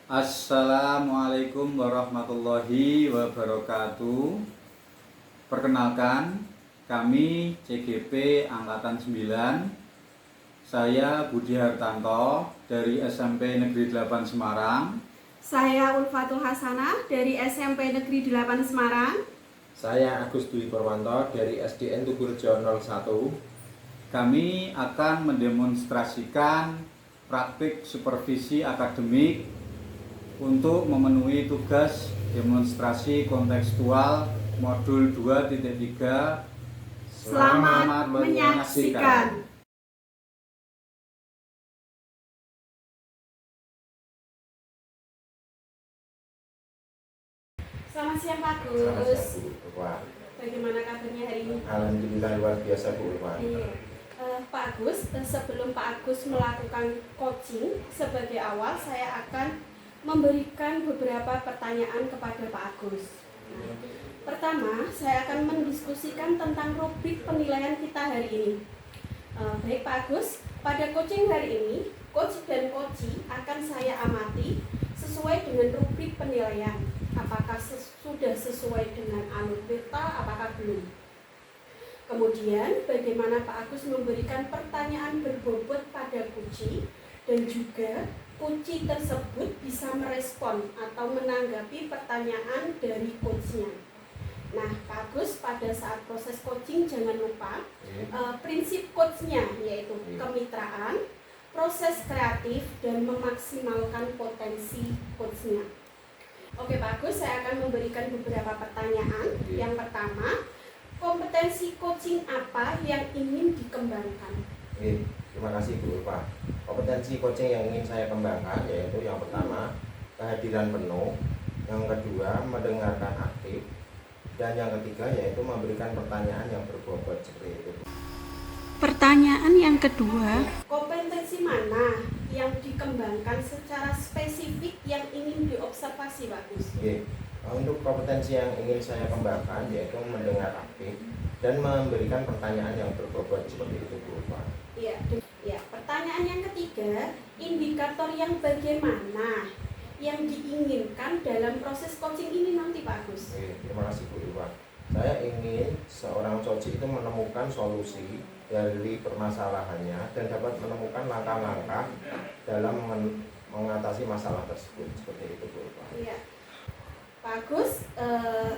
Assalamualaikum warahmatullahi wabarakatuh. Perkenalkan, kami CGP Angkatan 9. Saya Budi Hartanto dari SMP Negeri 8 Semarang. Saya Ulfatul Hasanah dari SMP Negeri 8 Semarang. Saya Agus Dwi Purwanto dari SDN Tugurejo 01. Kami akan mendemonstrasikan praktik supervisi akademik untuk memenuhi tugas demonstrasi kontekstual modul 2.3. Selamat menyaksikan. Selamat siang Pak Agus. Bagaimana kabarnya hari ini? Alhamdulillah luar biasa Bu Ulfa. Iya. Pak Agus, sebelum Pak Agus melakukan coaching, sebagai awal saya akan memberikan beberapa pertanyaan kepada Pak Agus. Pertama, saya akan mendiskusikan tentang rubrik penilaian kita hari ini. Baik Pak Agus, pada coaching hari ini, coach dan coachee akan saya amati sesuai dengan rubrik penilaian. Apakah sudah sesuai dengan alur beta, apakah belum? Kemudian, bagaimana Pak Agus memberikan pertanyaan berbobot pada coachee dan juga coachee tersebut bisa merespon atau menanggapi pertanyaan dari coachnya. Nah, Pak Agus, pada saat proses coaching jangan lupa prinsip coachnya, yaitu kemitraan, proses kreatif, dan memaksimalkan potensi coachnya. Oke Pak Agus, saya akan memberikan beberapa pertanyaan. Yang pertama, kompetensi coaching apa yang ingin dikembangkan? Terima kasih Bu Ulfa. Kompetensi coaching yang ingin saya kembangkan yaitu yang pertama, kehadiran penuh, yang kedua, mendengarkan aktif, dan yang ketiga yaitu memberikan pertanyaan yang berbobot seperti itu. Pertanyaan yang kedua, kompetensi mana yang dikembangkan secara spesifik yang ingin diobservasi Pak Gus? Untuk kompetensi yang ingin saya kembangkan yaitu mendengar aktif dan memberikan pertanyaan yang berbobot seperti itu Bu Ulfa. Ya, pertanyaan yang ketiga, indikator yang bagaimana yang diinginkan dalam proses coaching ini nanti Pak Agus? Terima kasih Bu Ulfa. Saya ingin seorang coach itu menemukan solusi dari permasalahannya dan dapat menemukan langkah-langkah dalam mengatasi masalah tersebut seperti itu Bu Ulfa. Iya. Pak Agus,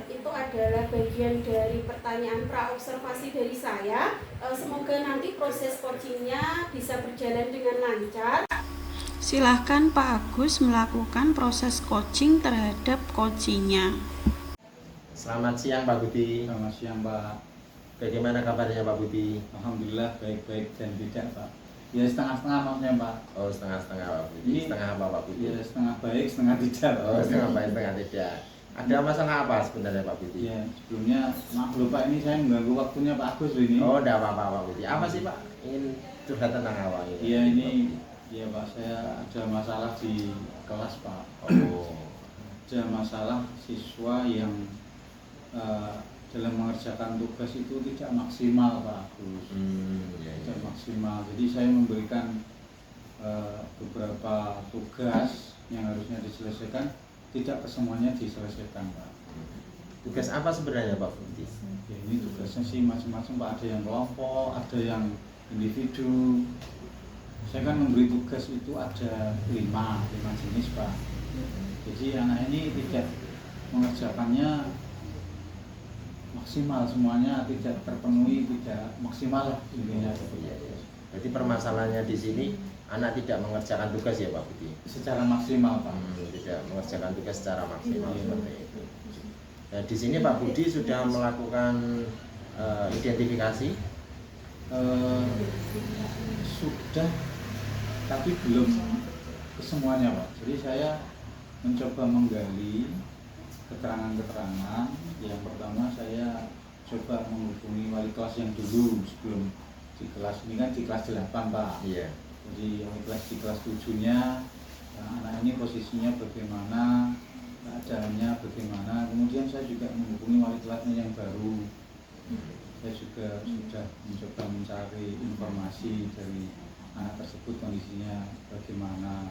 itu adalah bagian dari pertanyaan praobservasi dari saya. Semoga nanti proses coachingnya bisa berjalan dengan lancar. Silahkan Pak Agus melakukan proses coaching terhadap coachingnya. Selamat siang Pak Budi. Selamat siang Pak. Bagaimana kabarnya Pak Budi? Alhamdulillah baik-baik dan tidak Pak. Ya setengah-setengah maksudnya Pak. Oh setengah-setengah Pak Budi. Ini, setengah apa Pak Budi? Ya setengah baik setengah tidak. Oh setengah baik setengah tidak. Ada masalah apa sebenarnya Pak Budi? Ya sebelumnya maaf lupa ini saya mengganggu waktunya Pak Agus ini. Oh tidak apa-apa Pak Budi. Apa sih Pak? Ingin curhat tentang apa ini? Iya ini ya Pak, saya ada masalah di kelas Pak. Oh. Ada masalah siswa yang dalam mengerjakan tugas itu tidak maksimal Pak Agus. Tidak maksimal. Jadi saya memberikan beberapa tugas yang harusnya diselesaikan, tidak kesemuanya diselesaikan Pak. Tugas apa sebenarnya Pak Budi? Ya, ini tugasnya sih macam-macam Pak. Ada yang kelompok, ada yang individu. Saya kan memberi tugas itu ada 5 jenis Pak. Jadi anak ini tidak mengerjakannya maksimal, semuanya tidak terpenuhi, tidak maksimal lah intinya. Jadi permasalahannya di sini anak tidak mengerjakan tugas ya Pak Budi? Secara maksimal Pak. Tidak mengerjakan tugas secara maksimal seperti itu. Nah, di sini Pak Budi sudah melakukan identifikasi? Sudah, tapi belum kesemuanya Pak. Jadi saya mencoba menggali keterangan-keterangan. Yang pertama saya coba menghubungi wali kelas yang dulu sebelum di kelas ini kan di kelas 8 Pak. Iya. Jadi yang di kelas 7-nya anak ini posisinya bagaimana, keadaannya bagaimana. Kemudian saya juga menghubungi wali kelasnya yang baru. Saya juga sudah mencoba mencari informasi dari anak tersebut kondisinya bagaimana.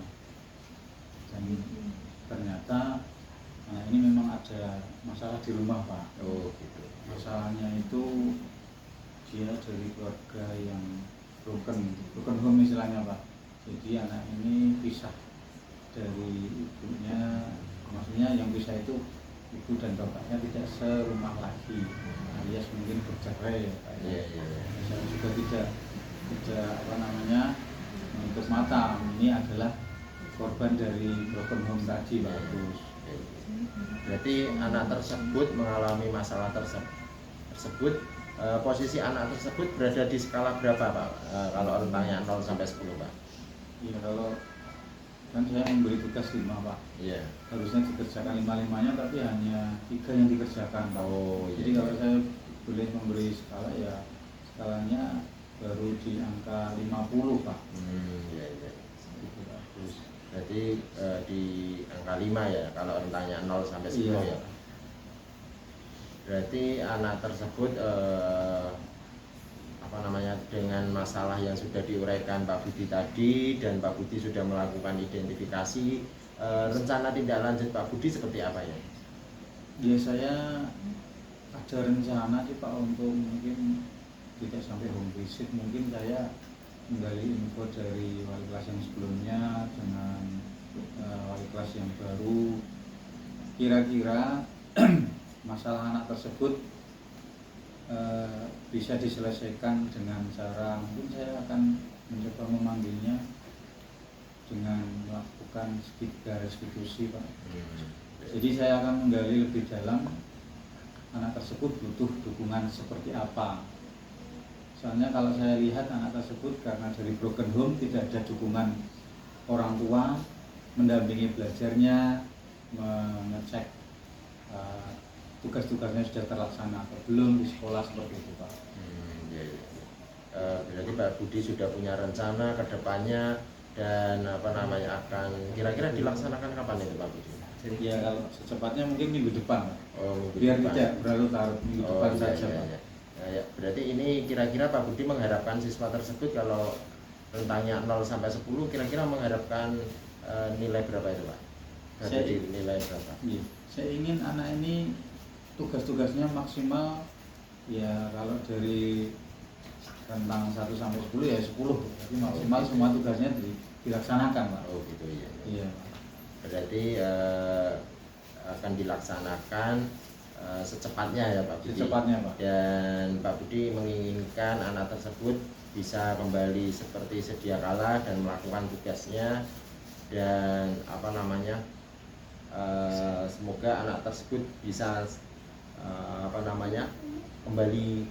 Dan ternyata anak ini memang ada masalah di rumah Pak. Oh gitu. Masalahnya itu dia dari keluarga yang broken home istilahnya Pak. Jadi anak ini pisah dari ibunya, maksudnya yang pisah itu ibu dan bapaknya tidak serumah lagi, alias mungkin bercerai ya Pak. Saya juga tidak menutup mata ini adalah korban dari broken home tadi Pak Agus. Berarti anak tersebut mengalami masalah tersebut. Posisi anak tersebut berada di skala berapa Pak? Kalau rentangnya 0 sampai 10 Pak? Iya, kalau kan saya memberi tugas 5 Pak. Iya. Harusnya dikerjakan 5-5-nya tapi hanya 3 yang dikerjakan Pak. Oh, jadi kalau saya boleh memberi skala ya skalanya baru di angka 50 Pak. Iya. Itu bagus. Berarti di angka 5 ya kalau rentangnya 0 sampai 10 iya. ya. Berarti anak tersebut dengan masalah yang sudah diuraikan Pak Budi tadi dan Pak Budi sudah melakukan identifikasi, rencana tindak lanjut Pak Budi seperti apa ya? Ya saya ada rencana sih Pak untuk mungkin tidak sampai home visit, mungkin saya menggali info dari wali kelas yang sebelumnya dengan wali kelas yang baru. Kira-kira masalah anak tersebut bisa diselesaikan dengan cara mungkin saya akan mencoba memanggilnya dengan melakukan restitusi Pak. Jadi saya akan menggali lebih dalam anak tersebut butuh dukungan seperti apa. Soalnya kalau saya lihat anak tersebut karena dari broken home tidak ada dukungan orang tua mendampingi belajarnya, mengecek tugas-tugasnya sudah terlaksana atau belum di sekolah seperti itu Pak. Berarti Pak Budi sudah punya rencana ke depannya dan akan kira-kira dilaksanakan kapan itu Pak Budi? Ya kalau secepatnya mungkin minggu depan Pak. Oh, minggu Biar depan. tidak berlarut-larut minggu depan saja Pak. Ya, berarti ini kira-kira Pak Budi mengharapkan siswa tersebut kalau rentangnya 0 sampai 10 kira-kira mengharapkan nilai berapa itu Pak? Jadi nilai berapa? Iya. Saya ingin anak ini tugas-tugasnya maksimal ya kalau dari rentang 1 sampai 10 ya 10. Jadi maksimal semua tugasnya dilaksanakan Pak. Oh gitu ya. Iya. Berarti akan dilaksanakan secepatnya ya Pak Budi. Secepatnya Pak. Dan Pak Budi menginginkan anak tersebut bisa kembali seperti sedia kala dan melakukan tugasnya dan semoga anak tersebut bisa kembali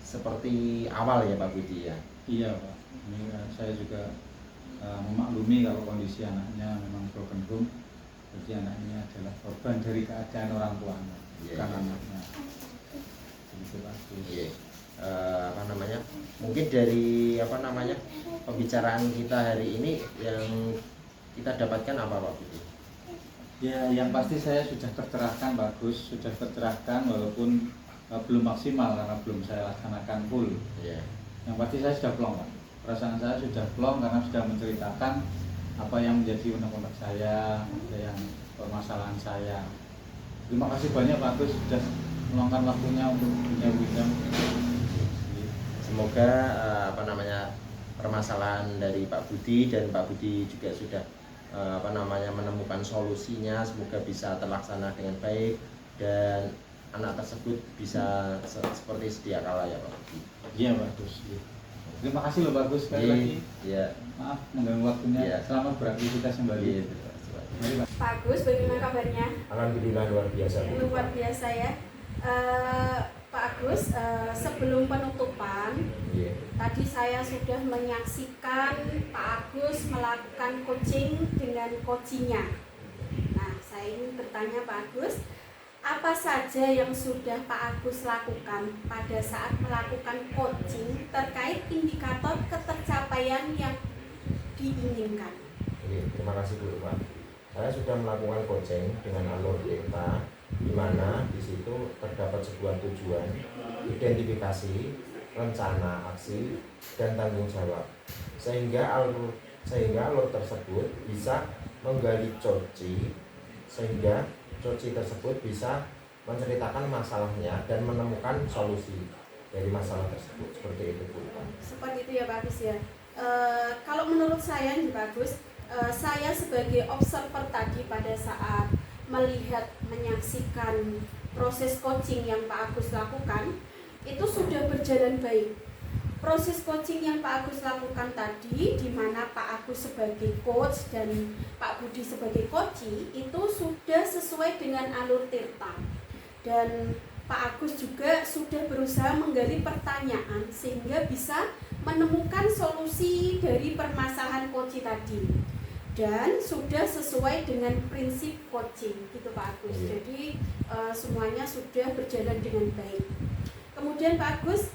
seperti awal ya Pak Budi ya. Iya Pak. Ini saya juga memaklumi kalau kondisi anaknya memang broken home. Jadi anak ini adalah korban dari keadaan orang tuanya, bukan anaknya. Begitu Pak. Iya. Mungkin dari pembicaraan kita hari ini yang kita dapatkan apa Pak Budi? Ya, yang pasti saya sudah tercerahkan bagus, sudah tercerahkan walaupun belum maksimal karena belum saya laksanakan full. Yeah. Yang pasti saya sudah plong Pak. Perasaan saya sudah plong karena sudah menceritakan apa yang menjadi unek-unek saya, yang permasalahan saya. Terima kasih banyak Pak Agus sudah meluangkan waktunya untuk bincang-bincang. Semoga permasalahan dari Pak Budi dan Pak Budi juga sudah menemukan solusinya, semoga bisa terlaksana dengan baik dan anak tersebut bisa seperti sedia kala ya Pak Budi. Iya bagus. Terima kasih loh bagus sekali lagi. Iya. Maaf mengganggu waktunya. Iya. Selamat beraktivitas kembali. Iya. Pak Agus, bagaimana kabarnya? Alhamdulillah luar biasa. Luar biasa ya. Pak Agus, sebelum penutupan, tadi saya sudah menyaksikan Pak Agus melakukan coaching dengan coachingnya. Nah, saya ingin bertanya Pak Agus, apa saja yang sudah Pak Agus lakukan pada saat melakukan coaching terkait indikator ketercapaian yang diinginkan? Oke, terima kasih Bu Pak. Saya sudah melakukan coaching dengan alur delta, di mana di situ terdapat sebuah tujuan, identifikasi, rencana aksi, dan tanggung jawab. Sehingga alur tersebut bisa menggali coci, sehingga coci tersebut bisa menceritakan masalahnya dan menemukan solusi dari masalah tersebut. Seperti itu Bu Pak. Seperti itu ya Pak Agus ya. Kalau menurut saya nih Pak Agus, saya sebagai observer tadi pada saat melihat menyaksikan proses coaching yang Pak Agus lakukan itu sudah berjalan baik. Proses coaching yang Pak Agus lakukan tadi, di mana Pak Agus sebagai coach dan Pak Budi sebagai coachee, itu sudah sesuai dengan alur tirta. Dan Pak Agus juga sudah berusaha menggali pertanyaan sehingga bisa menemukan solusi dari permasalahan coachee tadi. Dan sudah sesuai dengan prinsip coaching, gitu Pak Agus. Jadi semuanya sudah berjalan dengan baik. Kemudian Pak Agus,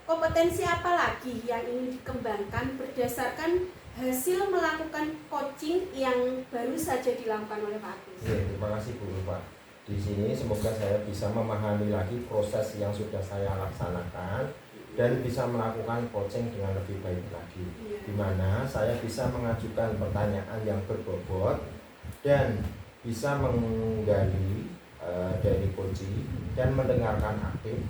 kompetensi apa lagi yang ingin dikembangkan berdasarkan hasil melakukan coaching yang baru saja dilakukan oleh Pak Agus? Ya, terima kasih Bu Pak. Di sini semoga saya bisa memahami lagi proses yang sudah saya laksanakan dan bisa melakukan coaching dengan lebih baik lagi. Di mana saya bisa mengajukan pertanyaan yang berbobot dan bisa menggali dari coaching dan mendengarkan aktif,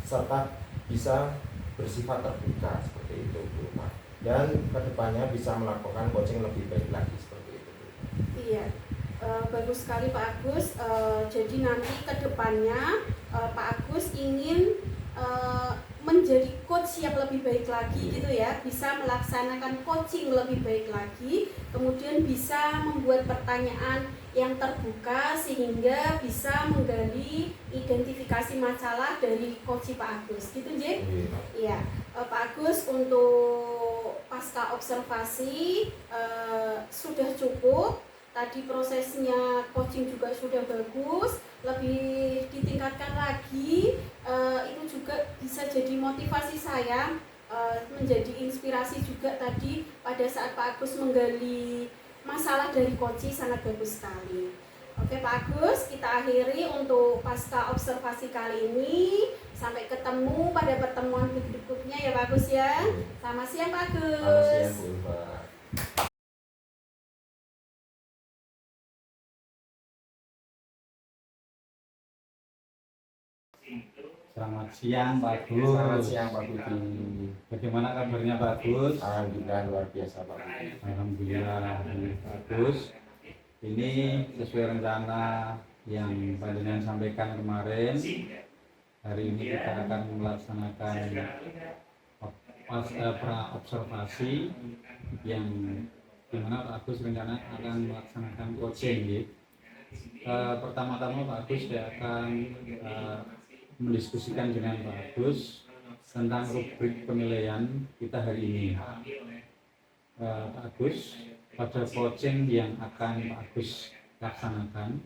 serta bisa bersifat terbuka seperti itu Bu Pak. Dan kedepannya bisa melakukan coaching lebih baik lagi seperti itu Bu. Iya, bagus sekali Pak Agus. Jadi nanti kedepannya Pak Agus ingin menjadi coach yang lebih baik lagi gitu ya, bisa melaksanakan coaching lebih baik lagi, kemudian bisa membuat pertanyaan yang terbuka sehingga bisa menggali identifikasi masalah dari coach Pak Agus gitu J? Iya. Pak Agus, untuk pasca observasi sudah cukup. Tadi prosesnya coaching juga sudah bagus, lebih ditingkatkan lagi. Itu juga bisa jadi motivasi saya, menjadi inspirasi juga tadi pada saat Pak Agus menggali masalah dari coaching, sangat bagus sekali. Oke Pak Agus, kita akhiri untuk pasca observasi kali ini. Sampai ketemu pada pertemuan berikutnya ya Pak Agus ya. Selamat siang Pak Agus. Selamat siang Bu Pak. Selamat siang Pak Agus. Selamat siang Pak Budi. Bagaimana kabarnya Pak Agus? Alhamdulillah luar biasa Pak Budi. Alhamdulillah Pak Agus. Ini sesuai rencana yang panjenengan sampaikan kemarin. Hari ini kita akan melaksanakan pra observasi yang dimana Pak Agus rencana akan melaksanakan coaching. Pertama-tama Pak Agus akan mendiskusikan dengan Pak Agus tentang rubrik penilaian kita hari ini. Pak Agus, pada coaching yang akan Pak Agus laksanakan,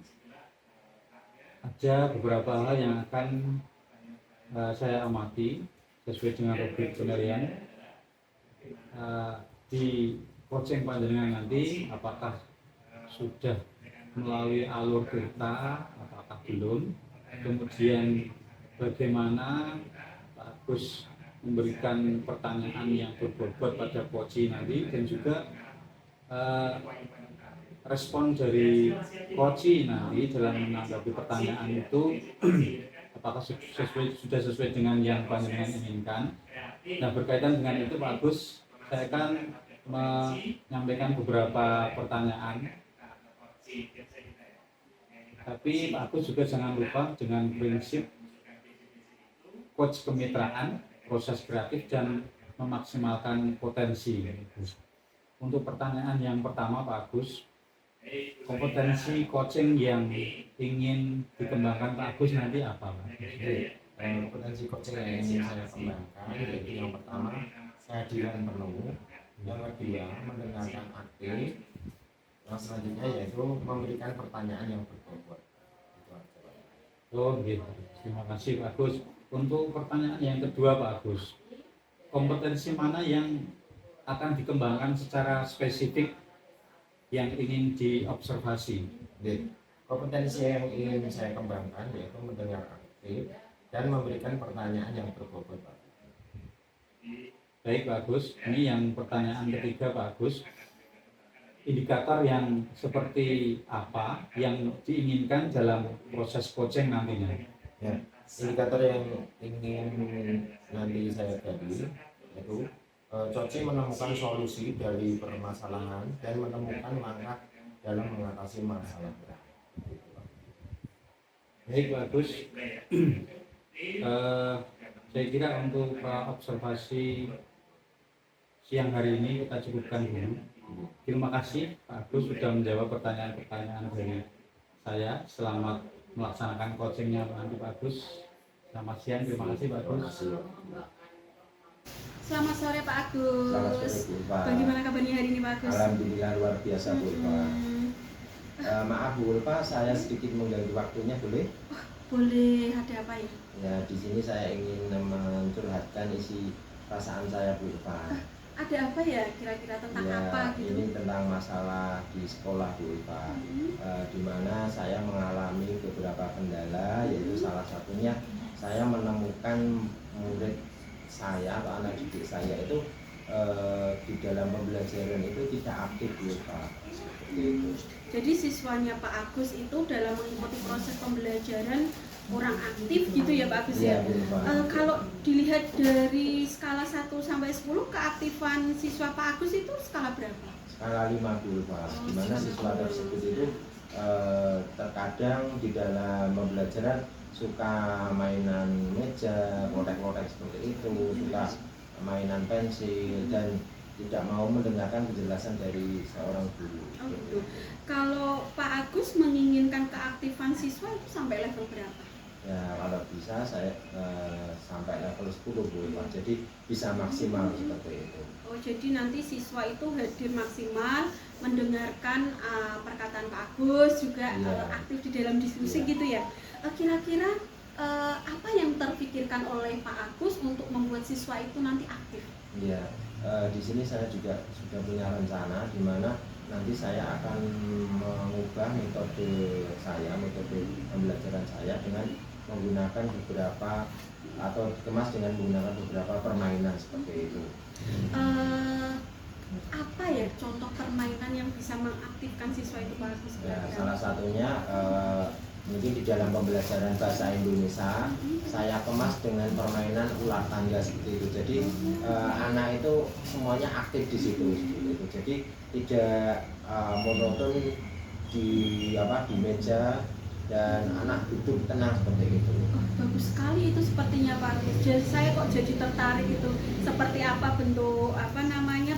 ada beberapa hal yang akan saya amati sesuai dengan rubrik penilaian. Di coaching panjenengan nanti, apakah sudah melalui alur kereta, apakah belum, kemudian bagaimana Pak Agus memberikan pertanyaan yang berbobot pada coaching nanti, dan juga respon dari coaching nanti dalam menanggapi pertanyaan itu apakah sudah sesuai dengan yang panjenengan inginkan. Nah, berkaitan dengan itu Pak Agus, saya akan menyampaikan beberapa pertanyaan. Tapi Pak Agus juga jangan lupa dengan prinsip coach kemitraan, proses kreatif, dan memaksimalkan potensi. Untuk pertanyaan yang pertama Pak Agus, kompetensi coaching yang ingin dikembangkan Pak Agus nanti apa Pak? Kompetensi coaching yang ingin saya kembangkan yaitu yang pertama kehadiran penuh, yang kedua mendengarkan aktif, yang selanjutnya yaitu memberikan pertanyaan yang berbobot. Itu aja. Oh gitu. Terima kasih Pak Agus. Untuk pertanyaan yang kedua Pak Agus, kompetensi mana yang akan dikembangkan secara spesifik yang ingin diobservasi? Jadi, kompetensi yang ingin saya kembangkan yaitu mendengar aktif dan memberikan pertanyaan yang berbobot, Pak. Baik Pak Agus, ini yang pertanyaan ketiga Pak Agus. Indikator yang seperti apa yang diinginkan dalam proses coaching nantinya? Ya, indikator yang ingin nanti saya gali yaitu coaching menemukan solusi dari permasalahan dan menemukan langkah dalam mengatasi masalah. Baik Pak Agus. Saya kira untuk observasi siang hari ini kita cukupkan dulu. Terima kasih Pak Agus sudah menjawab pertanyaan-pertanyaan dari saya. Selamat melaksanakan coachingnya nanti Pak Agus. Selamat siang, terima kasih Pak Agus. Selamat sore Pak Agus. Selamat sore Bu Ulfa. Bagaimana kabarnya hari ini Pak Agus? Alhamdulillah luar biasa Bu Ulfa. Maaf Bu Ulfa, saya sedikit mengganggu waktunya, boleh? Boleh, ada apa ya? Ya, di sini saya ingin mencurhatkan isi perasaan saya Bu Ulfa. Ada apa ya kira-kira tentang Ya, apa gitu? ini tentang masalah di sekolah Bu Ulfa. Di mana saya mengalami beberapa kendala, yaitu salah satunya saya menemukan murid saya atau anak didik saya itu di dalam pembelajaran itu tidak aktif Bu Ulfa. Seperti itu. Jadi siswanya Pak Agus itu dalam mengikuti proses pembelajaran kurang aktif gitu ya Pak Agus ya? Iya, Bu Ulfa. Kalau dilihat dari skala 1 sampai 10, keaktifan siswa Pak Agus itu skala berapa? Skala 5 Bu Ulfa, di mana siswa tersebut itu terkadang di dalam pembelajaran suka mainan meja, lotek-lotek seperti itu, suka mainan pensil dan tidak mau mendengarkan penjelasan dari seorang guru. Oh, gitu. Kalau Pak Agus menginginkan keaktifan siswa itu sampai level berapa? Ya, kalau bisa saya sampai level 10 Bu Ulfa, jadi bisa maksimal seperti itu. Oh, jadi nanti siswa itu hadir maksimal, mendengarkan perkataan Pak Agus, juga Iya. aktif di dalam diskusi Iya. gitu ya. Kira-kira apa yang terpikirkan oleh Pak Agus untuk membuat siswa itu nanti aktif? Iya, di sini saya juga sudah punya rencana di mana nanti saya akan mengubah metode pembelajaran saya dengan menggunakan beberapa atau dikemas dengan menggunakan beberapa permainan seperti itu. Apa ya contoh permainan yang bisa mengaktifkan siswa itu Pak Agus? Ya, salah satunya mungkin di dalam pembelajaran bahasa Indonesia saya kemas dengan permainan ular tangga seperti itu. Jadi anak itu semuanya aktif di situ seperti itu. Jadi tidak monoton di meja dan anak duduk tenang seperti itu. Oh, bagus sekali itu sepertinya Pak Agus. Jadi saya kok jadi tertarik itu. Seperti apa bentuk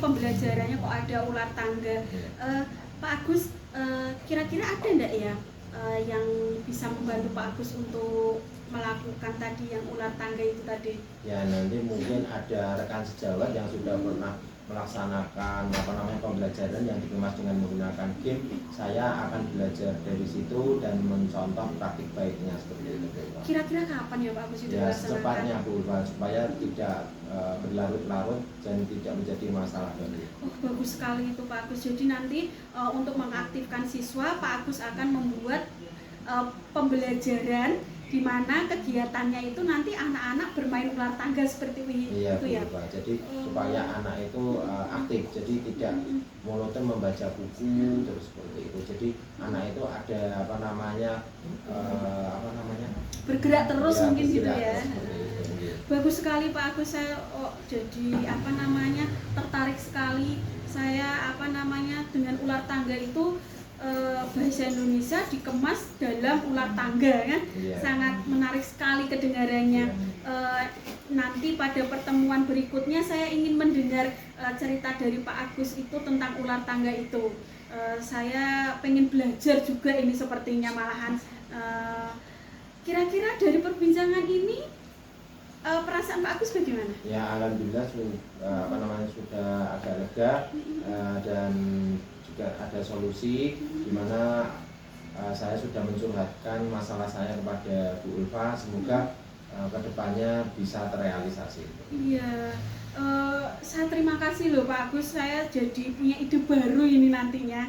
pembelajarannya kok ada ular tangga. Pak Agus, kira-kira ada enggak ya yang bisa membantu Pak Agus untuk melakukan tadi yang ular tangga itu tadi? Ya, nanti mungkin ada rekan sejawat yang sudah pernah melaksanakan pembelajaran yang dikemas dengan menggunakan game. Saya akan belajar dari situ dan mencontoh praktik baiknya seperti itu. Kira-kira kapan ya Pak Agus itu Ya, dilaksanakan? secepatnya Bu Ulfa, supaya tidak berlarut-larut dan tidak menjadi masalah bagi. Oh, bagus sekali itu Pak Agus. Jadi nanti untuk mengaktifkan siswa, Pak Agus akan membuat pembelajaran di mana kegiatannya itu nanti anak-anak bermain ular tangga seperti Iya, itu Bu ya. Ulfa. Jadi supaya anak itu aktif, jadi tidak monoton membaca buku terus seperti itu. Jadi anak itu ada Bergerak terus ya, mungkin gitu bergerak ya. seperti itu, iya. Bagus sekali Pak Agus, saya jadi tertarik sekali. Saya dengan ular tangga itu bahasa Indonesia dikemas dalam ular tangga kan. Iya. Sangat menarik sekali kedengarannya. Nanti pada pertemuan berikutnya saya ingin mendengar cerita dari Pak Agus itu tentang ular tangga itu. Saya pengen belajar juga ini sepertinya malahan. Kira-kira dari perbincangan ini perasaan Pak Agus bagaimana? Ya, alhamdulillah sudah agak lega dan juga ada solusi di mana saya sudah mencurhatkan masalah saya kepada Bu Ulfa. Semoga kedepannya bisa terrealisasi. Iya, saya terima kasih loh Pak Agus, saya jadi punya ide baru ini nantinya.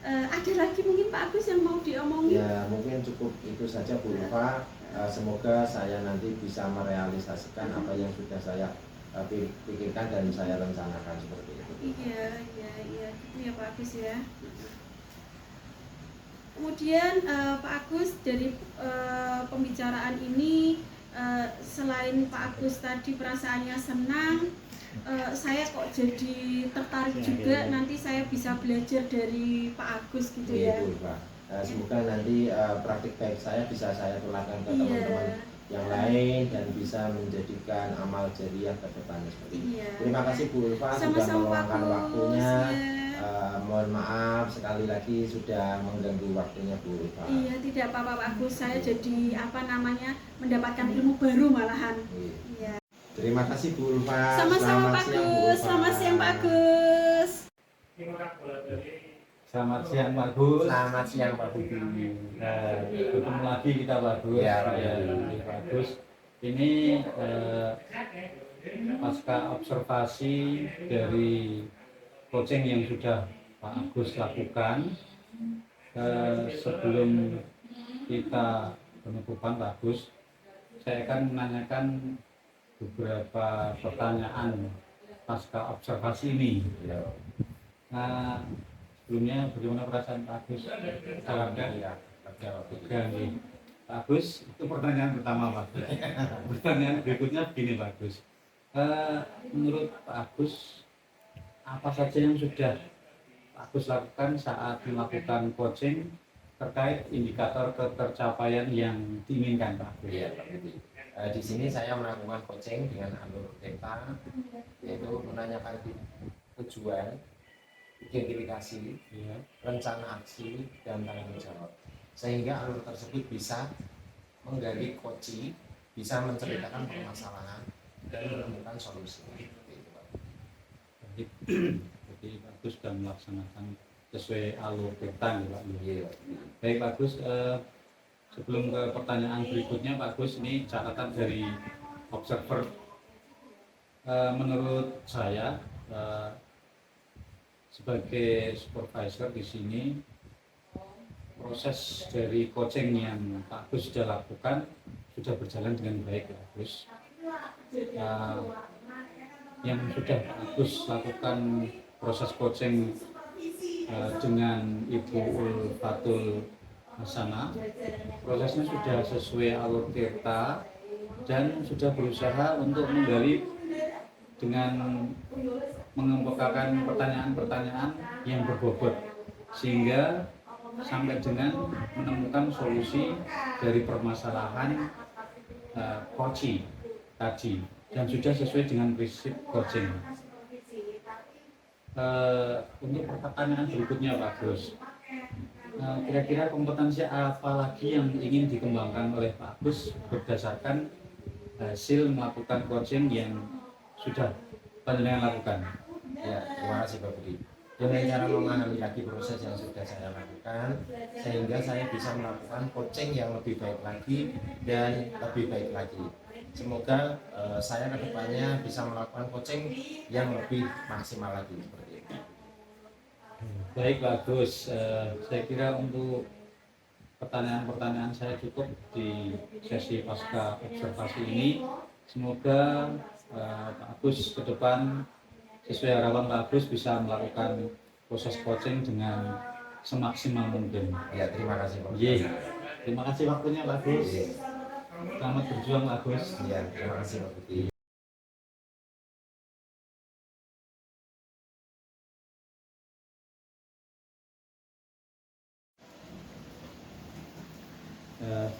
Ada lagi mungkin Pak Agus yang mau diomongin? Ya, mungkin cukup itu saja Bu Ulfa. Semoga saya nanti bisa merealisasikan apa yang sudah saya pikirkan dan saya rencanakan seperti itu. Iya, gitu ya Pak Agus ya. Kemudian Pak Agus, dari pembicaraan ini, selain Pak Agus tadi perasaannya senang, saya kok jadi tertarik juga, nanti saya bisa belajar dari Pak Agus gitu ya. Bu Ulfa. Semoga nanti praktik baik saya bisa saya tularkan ke teman-teman yang lain dan bisa menjadikan amal jariah ke depannya seperti ini. Terima kasih Bu Ulfa sudah meluangkan waktunya. Mohon maaf sekali lagi sudah mengganggu waktunya Bu Ulfa. Iya, tidak apa-apa Pak Agus, saya jadi mendapatkan ilmu baru malahan. Iya. Terima kasih Bu Ulfa. Sama-sama Pak Agus. Selamat siang Pak Agus. Selamat siang Pak Gus. Selamat siang Pak Budi. Ketemu lagi kita Pak Gus. Ya, Pak Pak Gus. Ini pasca observasi dari coaching yang sudah Pak Agus lakukan, sebelum kita penutupan Pak Agus, saya akan menanyakan beberapa pertanyaan pasca observasi ini. Nah, sebelumnya bagaimana perasaan Pak Agus? Salamnya Pak Agus, itu pertanyaan pertama Pak Agus. Pertanyaan berikutnya begini Pak Agus. Menurut Pak Agus, apa saja yang sudah Pak Agus lakukan saat melakukan coaching terkait indikator ketercapaian yang diinginkan Pak Agus? Ya, Pak Budi. Di sini saya melakukan coaching dengan alur theta, yaitu menanyakan tujuan, identifikasi, rencana aksi, dan tanggung jawab, sehingga alur tersebut bisa menggali kunci, bisa menceritakan permasalahan dan menemukan solusi. Jadi Pak Agus sudah melaksanakan sesuai alur theta ya Pak. Baik Pak Agus, sebelum ke pertanyaan berikutnya Pak Agus, ini catatan dari observer. Menurut saya sebagai supervisor di sini, proses dari coaching yang Pak Agus sudah lakukan sudah berjalan dengan baik Pak Agus. Yang sudah Pak Agus lakukan proses coaching dengan Ibu Ulfatul Hasanah, prosesnya sudah sesuai alur theta dan sudah berusaha untuk menggali dengan mengemukakan pertanyaan-pertanyaan yang berbobot sehingga sampai dengan menemukan solusi dari permasalahan coaching tadi dan sudah sesuai dengan prinsip coaching. Untuk pertanyaan berikutnya Pak Gus, kira-kira kompetensi apa lagi yang ingin dikembangkan oleh Pak Gus berdasarkan hasil melakukan coaching yang sudah panjenengan lakukan? Ya, terima kasih Pak Budi. Dengan cara memahami lagi proses yang sudah saya lakukan, sehingga saya bisa melakukan coaching yang lebih baik lagi dan lebih baik lagi. Semoga saya kedepannya bisa melakukan coaching yang lebih maksimal lagi seperti itu. Baik bagus, saya kira untuk pertanyaan-pertanyaan saya cukup di sesi pasca observasi ini. Semoga Pak Agus ke depan sesuai harapan Pak Agus bisa melakukan proses coaching dengan semaksimal mungkin. Ya, terima kasih Pak. Terima kasih waktunya Pak Agus. Selamat berjuang Pak Agus. Ya, terima kasih Pak Budi.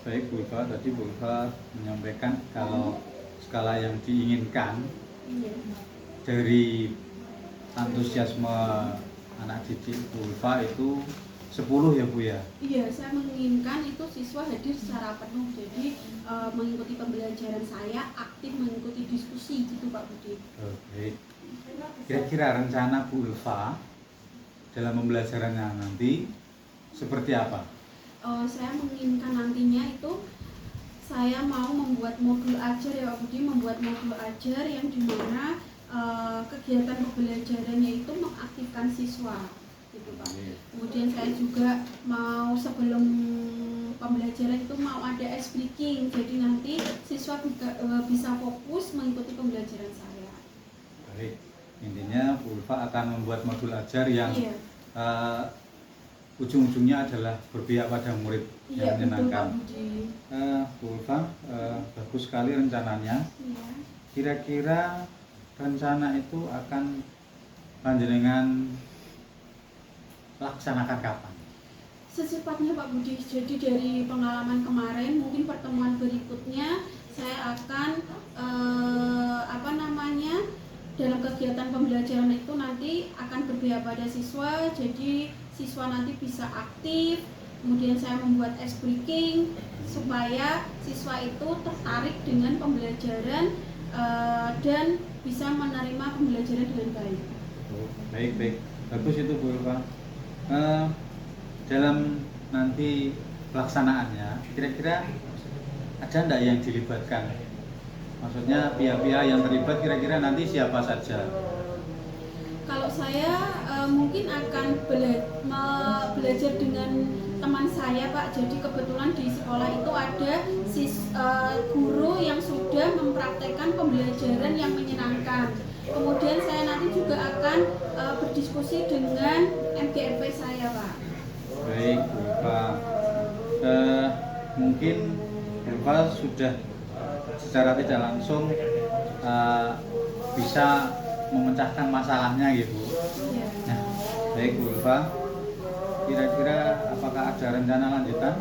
Baik Bu Ulfa, tadi Bu Ulfa menyampaikan kalau skala yang diinginkan dari antusiasme anak didik Bu Ulfa itu 10 ya Bu ya? Iya, saya menginginkan itu siswa hadir secara penuh, jadi mengikuti pembelajaran saya, aktif mengikuti diskusi gitu Pak Budi. Baik. Kira-kira rencana Bu Ulfa dalam pembelajarannya nanti seperti apa? Saya menginginkan nantinya itu saya mau membuat modul ajar ya Pak Budi, membuat modul ajar yang dimana kegiatan pembelajarannya itu mengaktifkan siswa gitu Pak. Kemudian saya juga mau sebelum pembelajaran itu mau ada ice breaking, jadi nanti siswa bisa fokus mengikuti pembelajaran saya. Baik, intinya Bu Ulfa akan membuat modul ajar yang Iya. Ujung-ujungnya adalah berpihak pada murid yang menyenangkan. Betul, Bu Ulfa, bagus sekali rencananya. iya. Kira-kira rencana itu akan panjenengan laksanakan kapan? Secepatnya Pak Budi. Jadi dari pengalaman kemarin, mungkin pertemuan berikutnya saya akan dalam kegiatan pembelajaran itu nanti akan berpihak pada siswa. Jadi siswa nanti bisa aktif. Kemudian saya membuat ice breaking supaya siswa itu tertarik dengan pembelajaran dan bisa menerima pembelajaran dengan baik. Baik, bagus itu Bu Ulfa. Dalam nanti pelaksanaannya, kira-kira ada enggak yang dilibatkan? Maksudnya pihak-pihak yang terlibat kira-kira nanti siapa saja? Kalau saya mungkin akan belajar dengan teman saya Pak. Jadi kebetulan di sekolah itu ada guru yang sudah mempraktekkan pembelajaran yang menyenangkan. Kemudian saya nanti juga akan berdiskusi dengan MGMP saya Pak. Baik, Bu Ulfa. Mungkin Bu Ulfa sudah secara tidak langsung bisa memecahkan masalahnya gitu. Ya. Nah, baik Bu Ulfa, kira-kira apakah ada rencana lanjutan?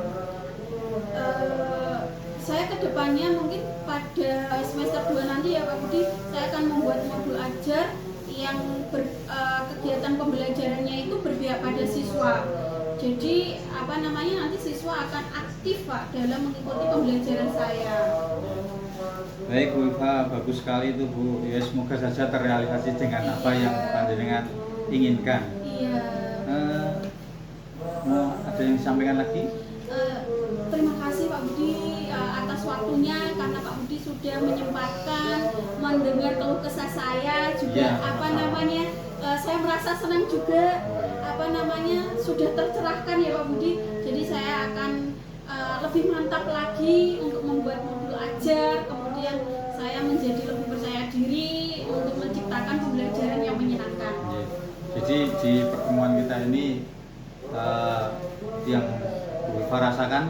Saya kedepannya mungkin pada semester 2 nanti ya Pak Budi, saya akan membuat modul ajar yang kegiatan pembelajarannya itu berpihak pada siswa. Jadi nanti siswa akan aktif Pak dalam mengikuti pembelajaran saya. Baik Bu Ulfa, bagus sekali itu Bu. Ya semoga saja terrealisasi dengan apa yang panjenengan inginkan. Iya. Mau ada yang disampaikan lagi? Terima kasih Pak Budi atas waktunya, karena Pak Budi sudah menyempatkan mendengar keluh kesah saya juga. Ya, Saya merasa senang juga sudah tercerahkan ya Pak Budi. Jadi saya akan lebih mantap lagi untuk membuat modul ajar. Kemudian saya menjadi lebih percaya diri untuk menciptakan pembelajaran yang menyenangkan. Jadi di pertemuan kita ini yang Bu Ulfa rasakan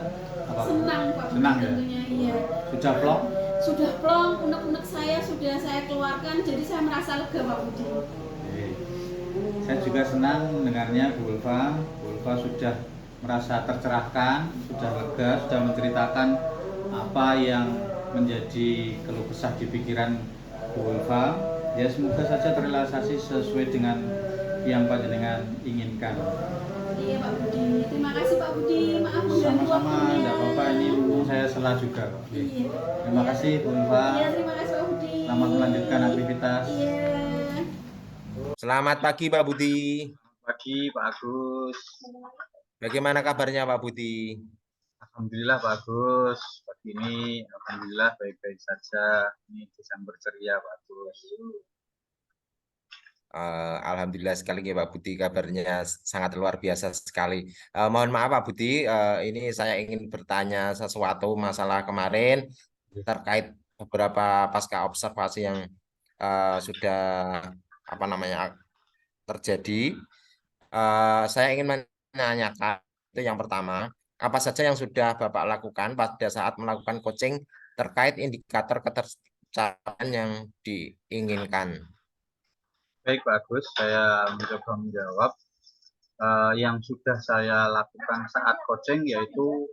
apa? Senang Pak. Senang ya? Tentunya iya. Sudah plong? Sudah plong, unek-unek saya sudah saya keluarkan, jadi saya merasa lega Pak Budi. Saya juga senang mendengarnya Bu Ulfa. Bu Ulfa sudah merasa tercerahkan, sudah lega, sudah menceritakan apa yang menjadi keluh kesah di pikiran Bu Ulfa. Ya semoga saja terrealisasi sesuai dengan yang panjenengan inginkan. Iya Pak Budi, terima kasih Pak Budi, maaf mengganggu Sama-sama, waktunya. tidak apa-apa, ini mumpung saya salah juga. Iya. Terima kasih Bu Ulfa. Iya, terima kasih Pak Budi. Selamat melanjutkan aktivitas. Iya. Selamat pagi Pak Budi. Pagi Pak Agus. Bagaimana kabarnya Pak Budi? Alhamdulillah bagus. Pagi ini alhamdulillah baik-baik saja. Ini Desember ceria Pak Agus. Alhamdulillah sekali ya Pak Budi, kabarnya sangat luar biasa sekali. Mohon maaf Pak Budi, ini saya ingin bertanya sesuatu masalah kemarin terkait beberapa pasca observasi yang sudah terjadi. Saya ingin menanyakan itu yang pertama, apa saja yang sudah Bapak lakukan pada saat melakukan coaching terkait indikator ketercapaian yang diinginkan? Baik Pak Agus, saya mencoba menjawab. Yang sudah saya lakukan saat coaching yaitu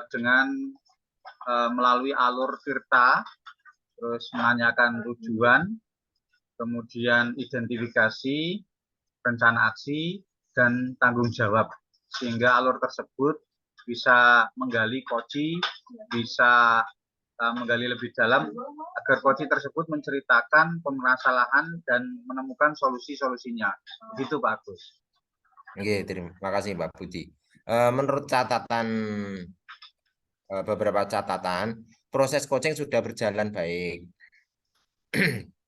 dengan melalui alur Tirta, terus menanyakan tujuan, kemudian identifikasi, rencana aksi, dan tanggung jawab. Sehingga alur tersebut bisa menggali koci, bisa menggali lebih dalam agar koci tersebut menceritakan permasalahan dan menemukan solusi-solusinya. Begitu Pak Agus. Oke, terima kasih Pak Budi. Menurut catatan beberapa catatan, proses coaching sudah berjalan baik.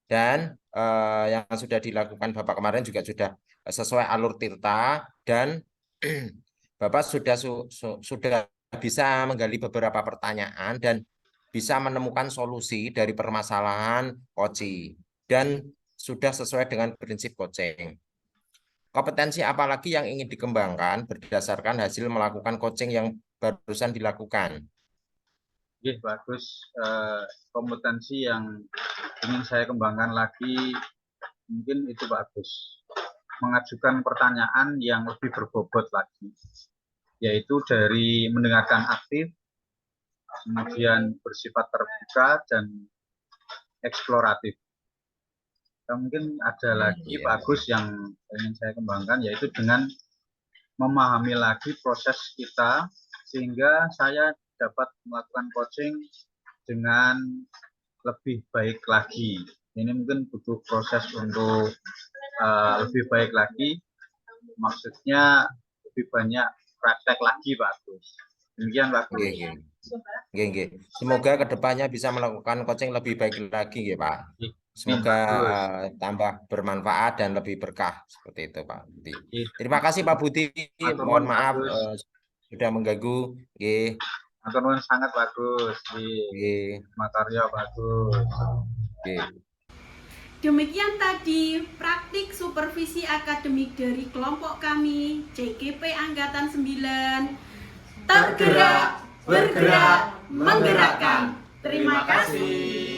Dan yang sudah dilakukan Bapak kemarin juga sudah sesuai alur Tirta, dan Bapak sudah bisa menggali beberapa pertanyaan dan bisa menemukan solusi dari permasalahan coaching dan sudah sesuai dengan prinsip coaching. Kompetensi apa lagi yang ingin dikembangkan berdasarkan hasil melakukan coaching yang barusan dilakukan? Bagus. Kompetensi yang ingin saya kembangkan lagi mungkin itu bagus. Mengajukan pertanyaan yang lebih berbobot lagi, yaitu dari mendengarkan aktif, kemudian bersifat terbuka dan eksploratif. Dan mungkin ada lagi bagus yang ingin saya kembangkan, yaitu dengan memahami lagi proses kita sehingga saya dapat melakukan coaching dengan lebih baik lagi. Ini mungkin butuh proses untuk lebih baik lagi, maksudnya lebih banyak praktek lagi bagus. Demikian bagus. Semoga kedepannya bisa melakukan coaching lebih baik lagi ya Pak. Semoga tambah bermanfaat dan lebih berkah seperti itu Pak Budi. Terima kasih Pak Budi. Mohon maaf sudah mengganggu. Aturnuhun sangat bagus. Makarya bagus. Demikian tadi praktik supervisi akademik dari kelompok kami CGP Angkatan 9. Tergerak, bergerak, menggerakkan. Terima kasih.